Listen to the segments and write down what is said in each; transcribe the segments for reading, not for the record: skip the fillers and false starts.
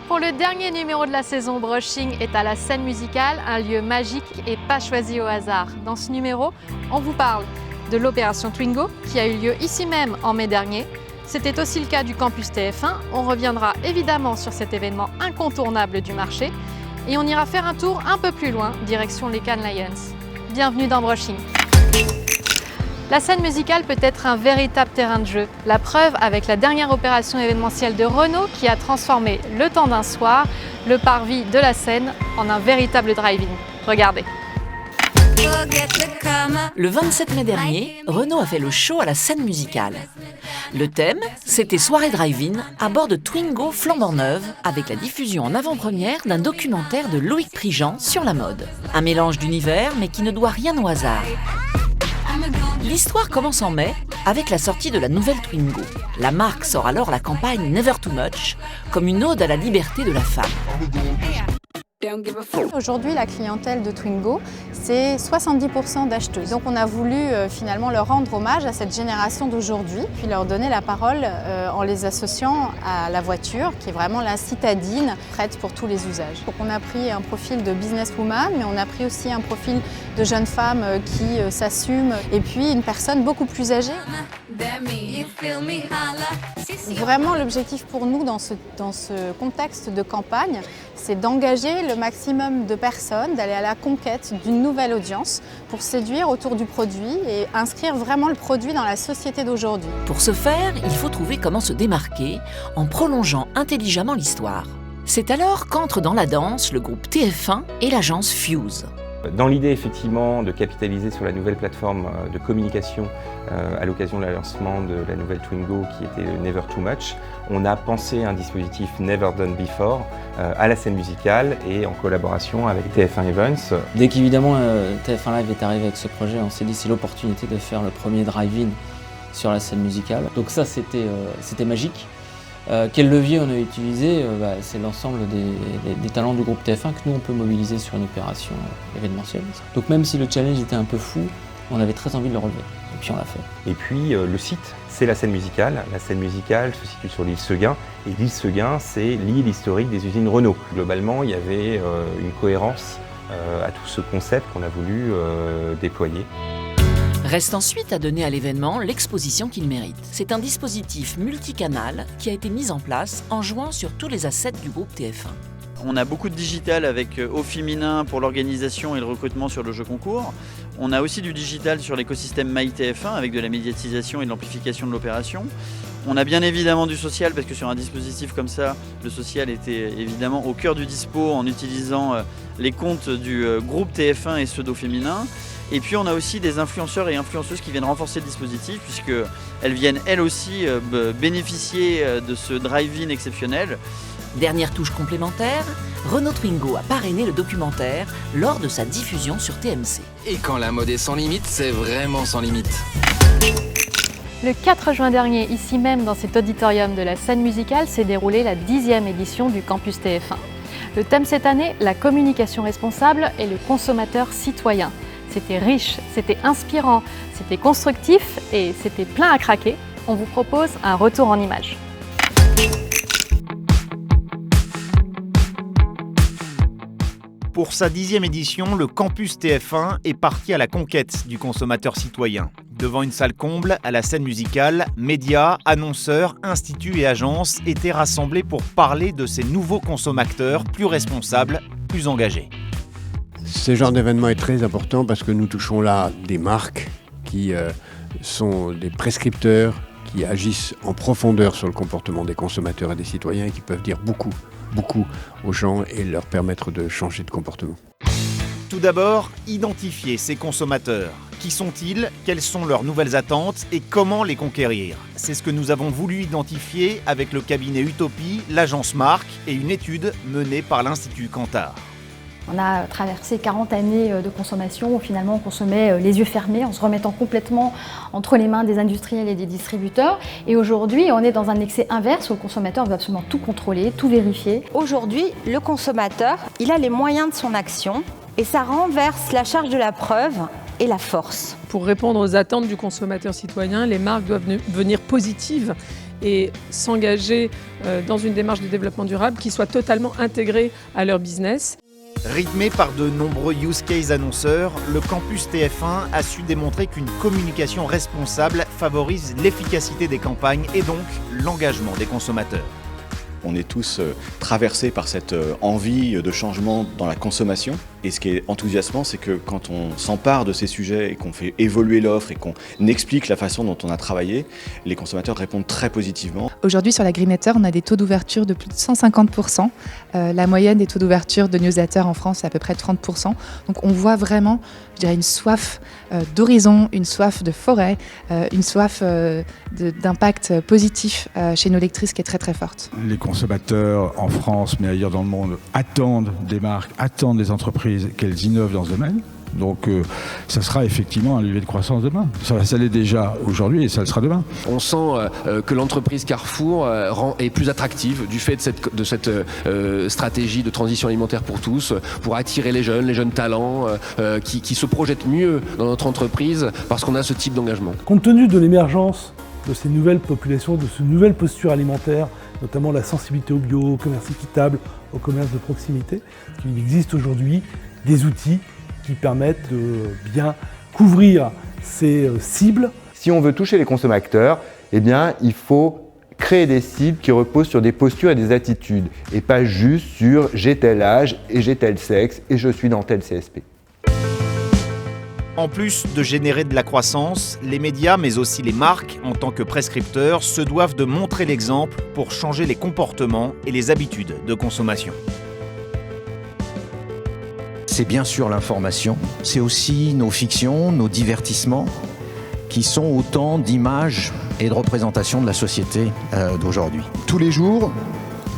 Pour le dernier numéro de la saison, Brushing est à la scène musicale, un lieu magique et pas choisi au hasard. Dans ce numéro, on vous parle de l'opération Twingo qui a eu lieu ici même en mai dernier. C'était aussi le cas du campus TF1. On reviendra évidemment sur cet événement incontournable du marché et on ira faire un tour un peu plus loin, direction les Cannes Lions. Bienvenue dans Brushing. La scène musicale peut être un véritable terrain de jeu. La preuve avec la dernière opération événementielle de Renault qui a transformé le temps d'un soir, le parvis de la Seine en un véritable drive-in. Regardez. Le 27 mai dernier, Renault a fait le show à la scène musicale. Le thème, c'était soirée drive-in à bord de Twingo flambant neuve avec la diffusion en avant-première d'un documentaire de Loïc Prigent sur la mode. Un mélange d'univers mais qui ne doit rien au hasard. L'histoire commence en mai avec la sortie de la nouvelle Twingo. La marque sort alors la campagne Never Too Much comme une ode à la liberté de la femme. Aujourd'hui, la clientèle de Twingo, c'est 70% d'acheteuses. Donc on a voulu finalement leur rendre hommage à cette génération d'aujourd'hui, puis leur donner la parole en les associant à la voiture, qui est vraiment la citadine prête pour tous les usages. Donc on a pris un profil de businesswoman, mais on a pris aussi un profil de jeune femme qui s'assume, et puis une personne beaucoup plus âgée. Vraiment, l'objectif pour nous dans ce contexte de campagne, c'est d'engager le maximum de personnes, d'aller à la conquête d'une nouvelle audience pour séduire autour du produit et inscrire vraiment le produit dans la société d'aujourd'hui. Pour ce faire, il faut trouver comment se démarquer en prolongeant intelligemment l'histoire. C'est alors qu'entre dans la danse le groupe TF1 et l'agence Fuse. Dans l'idée effectivement de capitaliser sur la nouvelle plateforme de communication à l'occasion du lancement de la nouvelle Twingo qui était Never Too Much, on a pensé un dispositif Never Done Before à la scène musicale et en collaboration avec TF1 Events. Dès qu'évidemment TF1 Live est arrivé avec ce projet, on s'est dit c'est l'opportunité de faire le premier drive-in sur la scène musicale. Donc ça c'était magique. Quel levier on a utilisé? C'est l'ensemble des talents du groupe TF1 que nous on peut mobiliser sur une opération événementielle. Donc même si le challenge était un peu fou, on avait très envie de le relever. Et puis on l'a fait. Et puis le site, c'est la scène musicale. La scène musicale se situe sur l'île Seguin. Et l'île Seguin, c'est l'île historique des usines Renault. Globalement, il y avait une cohérence à tout ce concept qu'on a voulu déployer. Reste ensuite à donner à l'événement l'exposition qu'il mérite. C'est un dispositif multicanal qui a été mis en place en jouant sur tous les assets du groupe TF1. On a beaucoup de digital avec Au Féminin pour l'organisation et le recrutement sur le jeu concours. On a aussi du digital sur l'écosystème MyTF1 avec de la médiatisation et de l'amplification de l'opération. On a bien évidemment du social parce que sur un dispositif comme ça, le social était évidemment au cœur du dispo en utilisant les comptes du groupe TF1 et ceux d'Au Féminin. Et puis on a aussi des influenceurs et influenceuses qui viennent renforcer le dispositif puisqu'elles viennent elles aussi bénéficier de ce drive-in exceptionnel. Dernière touche complémentaire, Renault Twingo a parrainé le documentaire lors de sa diffusion sur TMC. Et quand la mode est sans limite, c'est vraiment sans limite. Le 4 juin dernier, ici même dans cet auditorium de la scène musicale, s'est déroulée la 10e édition du campus TF1. Le thème cette année, la communication responsable et le consommateur citoyen. C'était riche, c'était inspirant, c'était constructif et c'était plein à craquer. On vous propose un retour en images. Pour sa 10e édition, le campus TF1 est parti à la conquête du consommateur citoyen. Devant une salle comble, à la scène musicale, médias, annonceurs, instituts et agences étaient rassemblés pour parler de ces nouveaux consommateurs plus responsables, plus engagés. Ce genre d'événement est très important parce que nous touchons là des marques qui sont des prescripteurs, qui agissent en profondeur sur le comportement des consommateurs et des citoyens et qui peuvent dire beaucoup aux gens et leur permettre de changer de comportement. Tout d'abord, identifier ces consommateurs. Qui sont-ils? Quelles sont leurs nouvelles attentes et comment les conquérir? C'est ce que nous avons voulu identifier avec le cabinet Utopie, l'agence Marque et une étude menée par l'Institut Kantar. On a traversé 40 années de consommation où finalement on consommait les yeux fermés en se remettant complètement entre les mains des industriels et des distributeurs. Et aujourd'hui, on est dans un excès inverse où le consommateur veut absolument tout contrôler, tout vérifier. Aujourd'hui, le consommateur, il a les moyens de son action et ça renverse la charge de la preuve et la force. Pour répondre aux attentes du consommateur citoyen, les marques doivent devenir positives et s'engager dans une démarche de développement durable qui soit totalement intégrée à leur business. Rythmé par de nombreux use case annonceurs, le campus TF1 a su démontrer qu'une communication responsable favorise l'efficacité des campagnes et donc l'engagement des consommateurs. On est tous traversés par cette envie de changement dans la consommation. Et ce qui est enthousiasmant, c'est que quand on s'empare de ces sujets et qu'on fait évoluer l'offre et qu'on explique la façon dont on a travaillé, les consommateurs répondent très positivement. Aujourd'hui, sur la Green Letter, on a des taux d'ouverture de plus de 150%. La moyenne des taux d'ouverture de newsletters en France, c'est à peu près 30%. Donc on voit vraiment, je dirais, une soif d'horizon, une soif de forêt, une soif d'impact positif chez nos lectrices qui est très très forte. Les consommateurs en France, mais ailleurs dans le monde, attendent des marques, attendent des entreprises qu'elles innovent dans ce domaine. Donc ça sera effectivement un levier de croissance demain. Ça l'est déjà aujourd'hui et ça le sera demain. On sent que l'entreprise Carrefour est plus attractive du fait de cette stratégie de transition alimentaire pour tous, pour attirer les jeunes talents qui se projettent mieux dans notre entreprise parce qu'on a ce type d'engagement. Compte tenu de l'émergence de ces nouvelles populations, de ces nouvelles postures alimentaires, notamment la sensibilité au bio, au commerce équitable, au commerce de proximité, il existe aujourd'hui des outils qui permettent de bien couvrir ces cibles. Si on veut toucher les consommateurs, eh bien, il faut créer des cibles qui reposent sur des postures et des attitudes, et pas juste sur j'ai tel âge et j'ai tel sexe et je suis dans tel CSP. En plus de générer de la croissance, les médias, mais aussi les marques, en tant que prescripteurs, se doivent de montrer l'exemple pour changer les comportements et les habitudes de consommation. C'est bien sûr l'information, c'est aussi nos fictions, nos divertissements, qui sont autant d'images et de représentations de la société d'aujourd'hui. Tous les jours,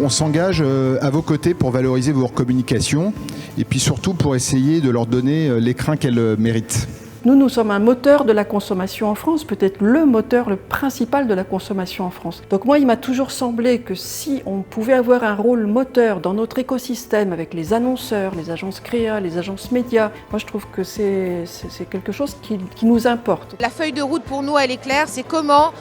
on s'engage à vos côtés pour valoriser vos communications et puis surtout pour essayer de leur donner l'écrin qu'elles méritent. Nous sommes un moteur de la consommation en France, peut-être le moteur le principal de la consommation en France. Donc moi, il m'a toujours semblé que si on pouvait avoir un rôle moteur dans notre écosystème avec les annonceurs, les agences créa, les agences médias, moi je trouve que c'est quelque chose qui nous importe. La feuille de route pour nous, elle est claire, c'est comment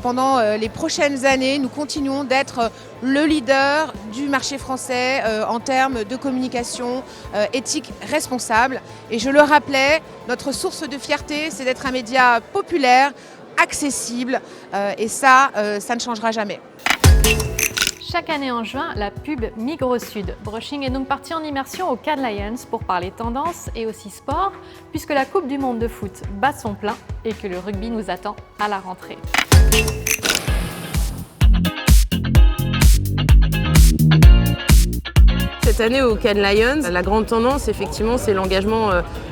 pendant les prochaines années, nous continuons d'être le leader du marché français en termes de communication éthique responsable. Et je le rappelais, notre source de fierté, c'est d'être un média populaire, accessible, et ça ne changera jamais. Chaque année en juin, la pub migre au sud. Brushing est donc parti en immersion au Cannes Lions pour parler tendance et aussi sport, puisque la Coupe du Monde de foot bat son plein et que le rugby nous attend à la rentrée. Cette année au Cannes Lions, la grande tendance, effectivement, c'est l'engagement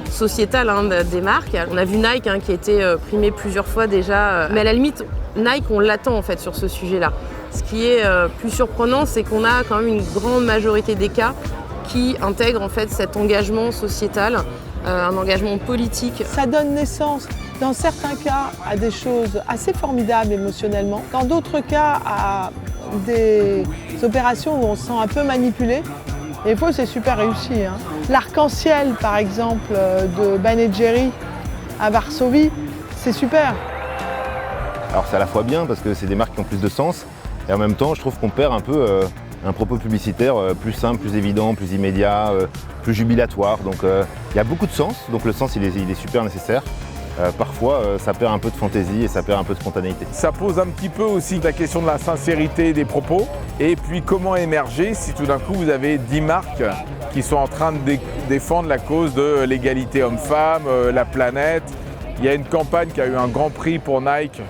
sociétal des marques. On a vu Nike qui a été primé plusieurs fois déjà, mais à la limite, Nike, on l'attend en fait sur ce sujet-là. Ce qui est plus surprenant, c'est qu'on a quand même une grande majorité des cas qui intègrent en fait cet engagement sociétal, un engagement politique. Ça donne naissance, dans certains cas, à des choses assez formidables émotionnellement, dans d'autres cas, à des opérations où on se sent un peu manipulé. Et des fois, c'est super réussi. L'arc-en-ciel, par exemple, de Ben & Jerry à Varsovie, c'est super. Alors c'est à la fois bien parce que c'est des marques qui ont plus de sens et en même temps, je trouve qu'on perd un peu un propos publicitaire plus simple, plus évident, plus immédiat, plus jubilatoire. Donc il y a beaucoup de sens, donc le sens il est super nécessaire. Parfois, ça perd un peu de fantaisie et ça perd un peu de spontanéité. Ça pose un petit peu aussi la question de la sincérité des propos. Et puis, comment émerger si tout d'un coup, vous avez 10 marques qui sont en train de défendre la cause de l'égalité homme-femme, la planète. Il y a une campagne qui a eu un grand prix pour Nike,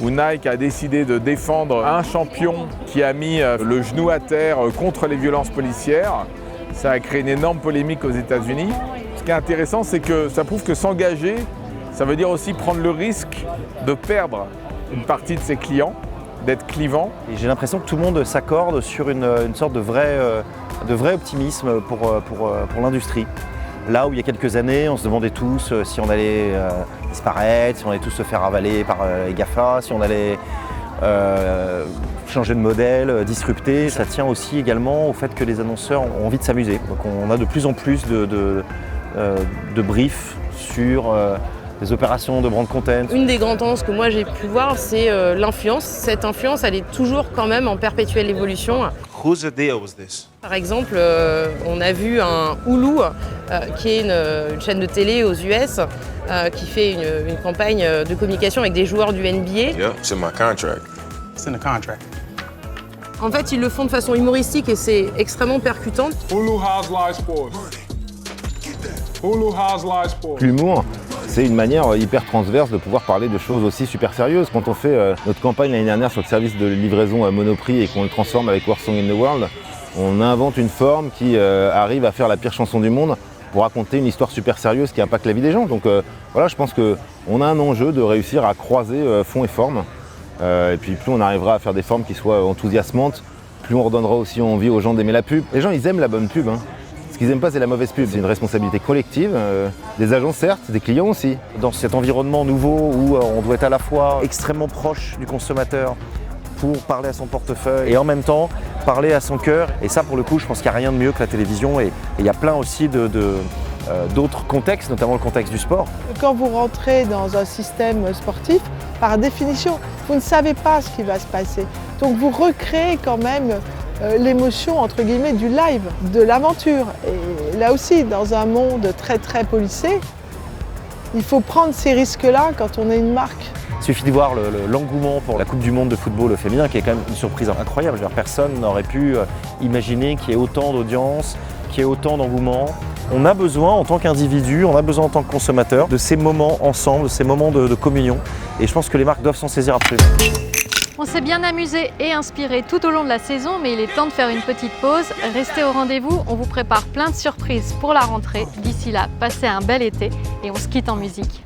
où Nike a décidé de défendre un champion qui a mis le genou à terre contre les violences policières. Ça a créé une énorme polémique aux États-Unis. Ce qui est intéressant, c'est que ça prouve que s'engager, ça veut dire aussi prendre le risque de perdre une partie de ses clients, d'être clivant. Et j'ai l'impression que tout le monde s'accorde sur une sorte de vrai optimisme pour l'industrie. Là où il y a quelques années, on se demandait tous si on allait disparaître, si on allait tous se faire avaler par les GAFA, si on allait changer de modèle, disrupter. Ça tient aussi également au fait que les annonceurs ont envie de s'amuser. Donc on a de plus en plus de briefs sur des opérations de brand content. Une des grandes tendances que moi j'ai pu voir, c'est l'influence. Cette influence, elle est toujours quand même en perpétuelle évolution. Whose idea was this? Par exemple, on a vu un Hulu, qui est une chaîne de télé aux US, qui fait une campagne de communication avec des joueurs du NBA. Yeah, it's in my contract. It's in the contract. En fait, ils le font de façon humoristique et c'est extrêmement percutant. Hulu has live sports. Hulu has live sports. L'humour, c'est une manière hyper transverse de pouvoir parler de choses aussi super sérieuses. Quand on fait notre campagne l'année dernière sur le service de livraison à Monoprix et qu'on le transforme avec Worst Song in the World, on invente une forme qui arrive à faire la pire chanson du monde pour raconter une histoire super sérieuse qui impacte la vie des gens. Donc voilà, je pense qu'on a un enjeu de réussir à croiser fond et forme. Et puis plus on arrivera à faire des formes qui soient enthousiasmantes, plus on redonnera aussi envie aux gens d'aimer la pub. Les gens, ils aiment la bonne pub. Ce qu'ils n'aiment pas, c'est la mauvaise pub. C'est une responsabilité collective, des agents certes, des clients aussi. Dans cet environnement nouveau où on doit être à la fois extrêmement proche du consommateur pour parler à son portefeuille et en même temps parler à son cœur. Et ça, pour le coup, je pense qu'il n'y a rien de mieux que la télévision. Et il y a plein aussi d'autres contextes, notamment le contexte du sport. Quand vous rentrez dans un système sportif, par définition, vous ne savez pas ce qui va se passer. Donc vous recréez quand même l'émotion entre guillemets du live, de l'aventure. Et là aussi, dans un monde très très policé, il faut prendre ces risques-là quand on est une marque. Il suffit de voir l'engouement pour la Coupe du Monde de football féminin qui est quand même une surprise incroyable. Personne n'aurait pu imaginer qu'il y ait autant d'audience, qu'il y ait autant d'engouement. On a besoin en tant qu'individu, on a besoin en tant que consommateur de ces moments ensemble, de ces moments de communion. Et je pense que les marques doivent s'en saisir absolument. On s'est bien amusé et inspiré tout au long de la saison, mais il est temps de faire une petite pause. Restez au rendez-vous, on vous prépare plein de surprises pour la rentrée. D'ici là, passez un bel été et on se quitte en musique.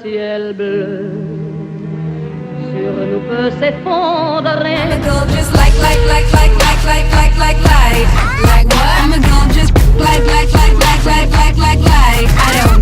Ciel bleu sur nous peut s'effondrer. I'm a girl just like what? I'm a girl just like. I don't